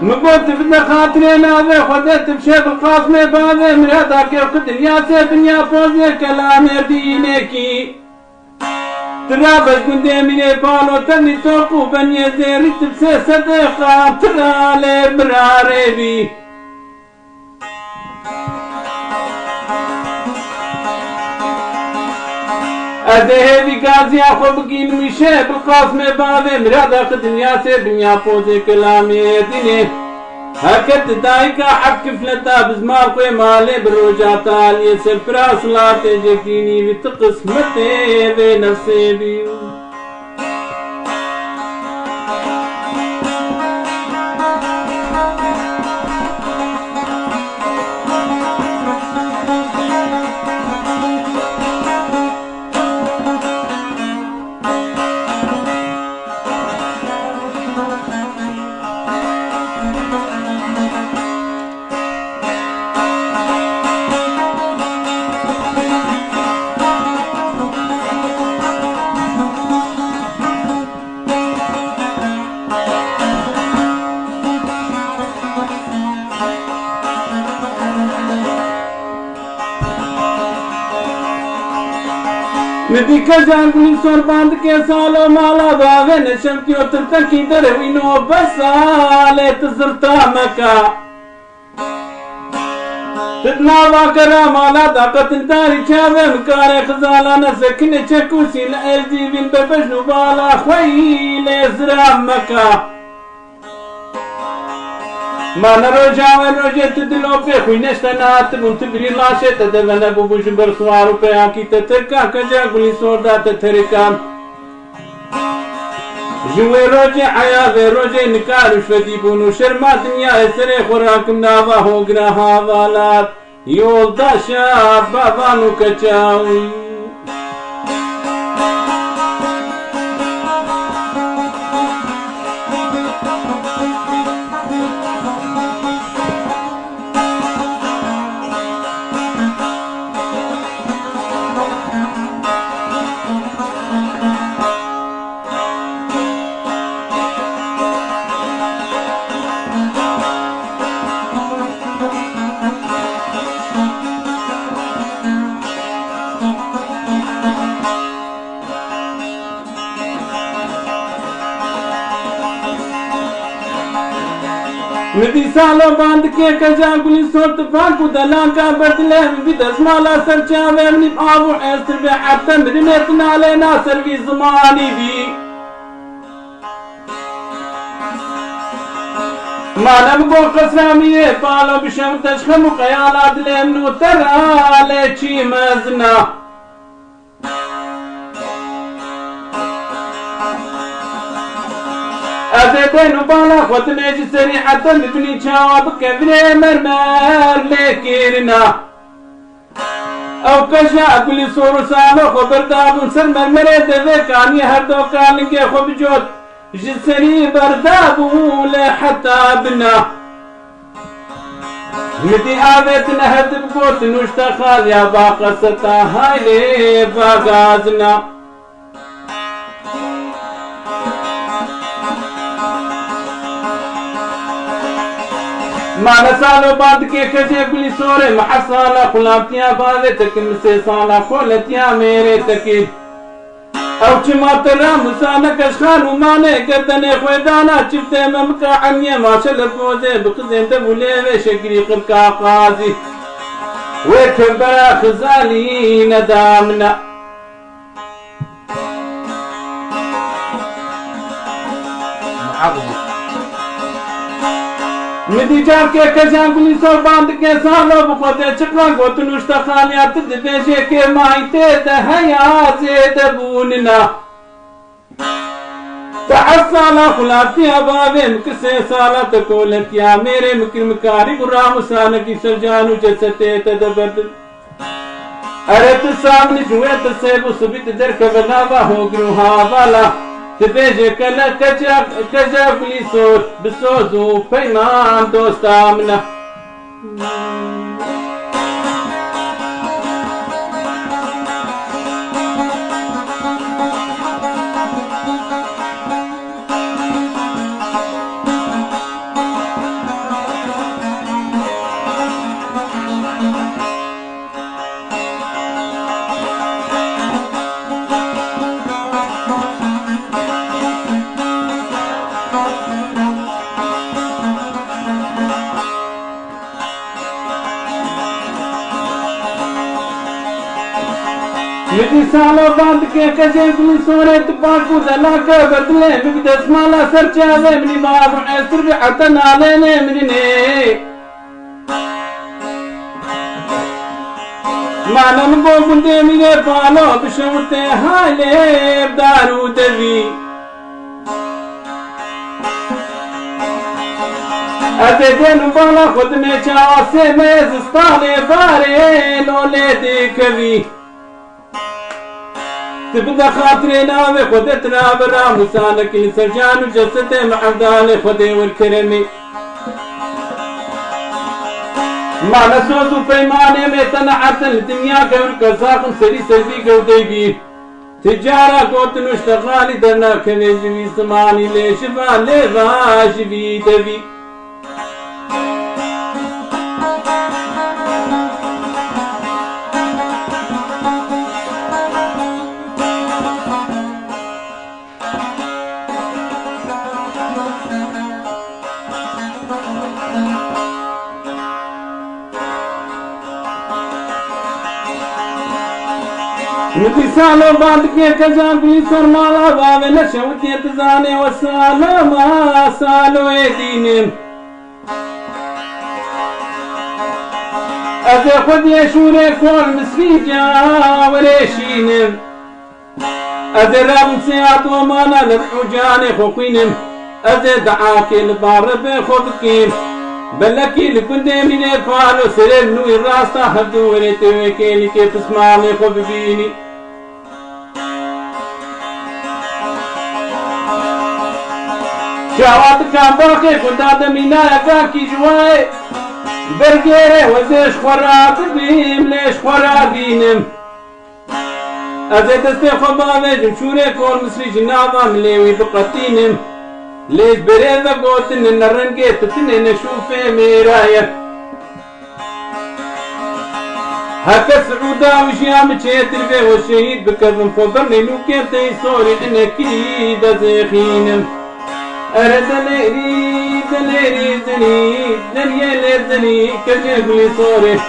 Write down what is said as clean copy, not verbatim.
مقوت بدنا خاطرنا ذا خذت بشيب القاسم بهذا من هذاك الدنيا سيبنيا فوزي كلام دينكي ترابز قندي من بالو تني توقو بني زيري تبسي صدقا ترالي براري بي أذهبي قاضي أخو بقين مشي بالقاسم بهذا من هذاك الدنيا سيبنيا فوزي كلام دينكي هكت دايكا حق فلتا بزماكو مالي بروجاتا لي سفرا صلاتي جكيني بتقسمتي بنفسي بيو مديك جانبني صور باند के सालों माला बावे नशम की उतर तक इधर हुई नो बसाले तजरता मका تدنا वाकरा माला दाकत इंतारी चावे मकारे खजाला नसकने चकुसी लएल्जी बिन बबजनु बाला ख्वैले zra मका ما نروجا ونروجا تدلو في خوينش تنات منتبري لاشة تدلنا بوجن برسوارو بيان كي تتركا كجا قولي سوردا تتركا جوي روجي حياة روجي نكار شفتي بونو شرما دنيا اسري خوراكم نافا هوغنا هاوالات يول داشا بابانو كچاوي مدي سالو باند के कजा गुली सोत फाकू दलां का बदले विदस माला सरचा वेमनी आबू एस्तर बे अतम रिमेत नाले ना सर्वी ज़मानी भी मानम को कसरामी पालो बिशम तशखम क़यालात लेम नो तराले ची मजना أزيدين وبالا خوتني جسري حتى نبني شواب كبري مرمر لكيرنا أو كشا أقولي صورو سالو خبر دابون سر مرمري دوي كاني هر دو كالنكي خوب جوت جسري بردابو لحتى بنا مدي آبتنا هدب قوت نوشتا خاليا باقا ستا هاي لي باقازنا ما نسالو بعد के कजे गुली सोरे महसाला खुलातियां बावे तक से साला खोलतियां मेरे तकी او चमातरा मुसाना कशखान माने गर्दने खुदाना चिफ्ते ममका عني ما شل فوزه بقزين دبولي شكري قرقا قاضي وكبر خزالي ندامنا مدي جار के कजां गुली सोर बांध के सालो बखोते चकला गोत नुष्टा खानियात दिवेशे के माइते दहया से दबूनना तहसाला खुलाती अबावे मकसे साला तकोलतिया मेरे मुकरमकारी गुराम सान की सरजानु जसते तदबद अरे तो सामने जुए तो से वो सुबित दर के बनावा हो ग्रुहा वाला تبيجي كلا كجاب لي صوت بسوزو بيمان دوستا منه مدي سالو بعد के कजे भी सोरे तबाकू दला का बदले में दसमाला सर चावे मनी मार ऐसर भी अतन आले ने मने मानन बो बुंदे मिले पालो बिशमते हाले दारू देवी अते दिन बाला खुद में चावा से मैं जिस्ताने बारे लोले देखवी تبدا خاطرنا بخدتنا برا مسانك لسرجان وجسده مع عبدال خدي والكرمي ما نسوس وفيماني ميتنعت الدنيا كون كساق سري سربي قودي بيه تجارة قوت نشتغالي درنا كمي جوي سماني ليش بالي باش بي تبي مثالو بعد के कजान भी सरमाला बावे नशवती तजाने वसालमा सालो ए दीने अते खुद يشوري كل مسكيجا وريشين अते रब से आतो माना लुजाने خوقين अते دعاك البار بخود كيم بلكي لكندي من فالو سرن نو الراستا حدو وريتو كيني كيف تسمعني خبيني شاوات كان باقي كنت ادمينا يكاكي جواي برقيري وزيش خراب بيم ليش خرابينم ازيت استيخو بابيجم شوري كور مصري جنابا مليوي بقتينم ليش بريذا قوتن الرنقيت تتنين اشوفي ميرايا هكا سعودا وشيام تشيتر بيه والشهيد بكذن فضرني لو كيف تيصوري انكيد زيخينم دليري دليري زني دنيا لي زني كجيب لي صوري